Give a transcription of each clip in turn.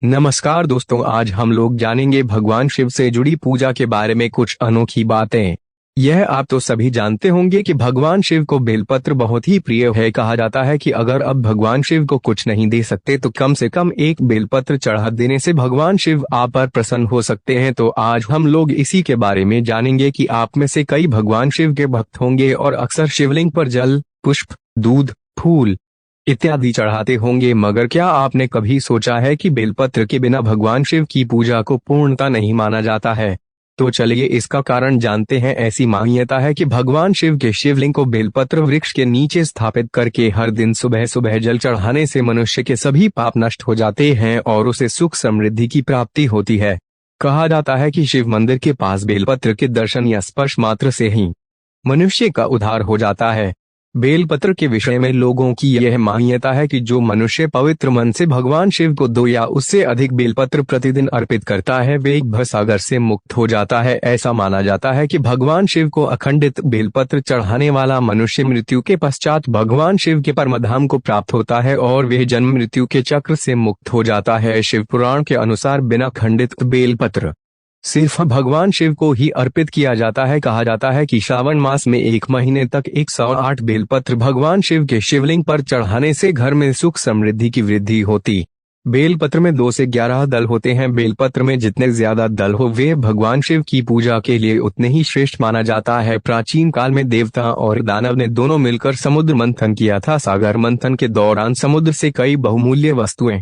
नमस्कार दोस्तों, आज हम लोग जानेंगे भगवान शिव से जुड़ी पूजा के बारे में कुछ अनोखी बातें। यह आप तो सभी जानते होंगे कि भगवान शिव को बेलपत्र बहुत ही प्रिय है। कहा जाता है कि अगर अब भगवान शिव को कुछ नहीं दे सकते तो कम से कम एक बेलपत्र चढ़ा देने से भगवान शिव आप पर प्रसन्न हो सकते हैं। तो आज हम लोग इसी के बारे में जानेंगे कि आप में से कई भगवान शिव के भक्त होंगे और अक्सर शिवलिंग पर जल, पुष्प, दूध, फूल इत्यादि चढ़ाते होंगे, मगर क्या आपने कभी सोचा है कि बेलपत्र के बिना भगवान शिव की पूजा को पूर्णता नहीं माना जाता है? तो चलिए इसका कारण जानते हैं। ऐसी मान्यता है कि भगवान शिव के शिवलिंग को बेलपत्र वृक्ष के नीचे स्थापित करके हर दिन सुबह सुबह जल चढ़ाने से मनुष्य के सभी पाप नष्ट हो जाते हैं और उसे सुख समृद्धि की प्राप्ति होती है। कहा जाता है कि शिव मंदिर के पास बेलपत्र के दर्शन या स्पर्श मात्र से ही मनुष्य का उद्धार हो जाता है। बेलपत्र के विषय में लोगों की यह मान्यता है कि जो मनुष्य पवित्र मन से भगवान शिव को 2 या उससे अधिक बेलपत्र प्रतिदिन अर्पित करता है वे भवसागर से मुक्त हो जाता है। ऐसा माना जाता है कि भगवान शिव को अखंडित बेलपत्र चढ़ाने वाला मनुष्य मृत्यु के पश्चात भगवान शिव के परमधाम को प्राप्त होता है और वह जन्म मृत्यु के चक्र से मुक्त हो जाता है। शिव पुराण के अनुसार बिना खंडित बेलपत्र सिर्फ भगवान शिव को ही अर्पित किया जाता है। कहा जाता है कि श्रावण मास में 1 महीने तक 108 बेलपत्र भगवान शिव के शिवलिंग पर चढ़ाने से घर में सुख समृद्धि की वृद्धि होती। बेलपत्र में 2 से 11 दल होते हैं। बेलपत्र में जितने ज्यादा दल हो वे भगवान शिव की पूजा के लिए उतने ही श्रेष्ठ माना जाता है। प्राचीन काल में देवता और दानव ने दोनों मिलकर समुद्र मंथन किया था। सागर मंथन के दौरान समुद्र से कई बहुमूल्य वस्तुएं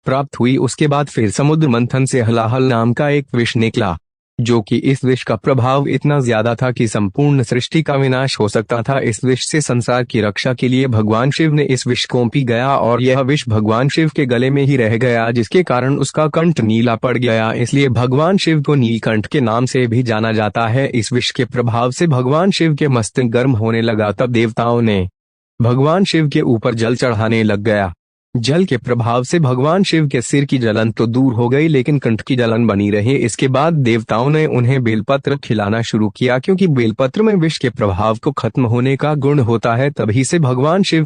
प्राप्त हुई। उसके बाद फिर समुद्र मंथन से हलाहल नाम का एक विष निकला, जो कि इस विष का प्रभाव इतना ज्यादा था कि संपूर्ण सृष्टि का विनाश हो सकता था। इस विष से संसार की रक्षा के लिए भगवान शिव ने इस विष को पी गया और यह विष भगवान शिव के गले में ही रह गया, जिसके कारण उसका कंठ नीला पड़ गया। इसलिए भगवान शिव को नीलकंठ के नाम से भी जाना जाता है। इस विष के प्रभाव से भगवान शिव के मस्तक गर्म होने लगा। तब देवताओं ने भगवान शिव के ऊपर जल चढ़ाने लग गया। जल के प्रभाव से भगवान शिव के सिर की जलन तो दूर हो गई, लेकिन कंठ की जलन बनी रही। इसके बाद देवताओं ने उन्हें बेलपत्र खिलाना शुरू किया, क्योंकि बेलपत्र में विष के प्रभाव को खत्म होने का गुण होता है। तभी से भगवान शिव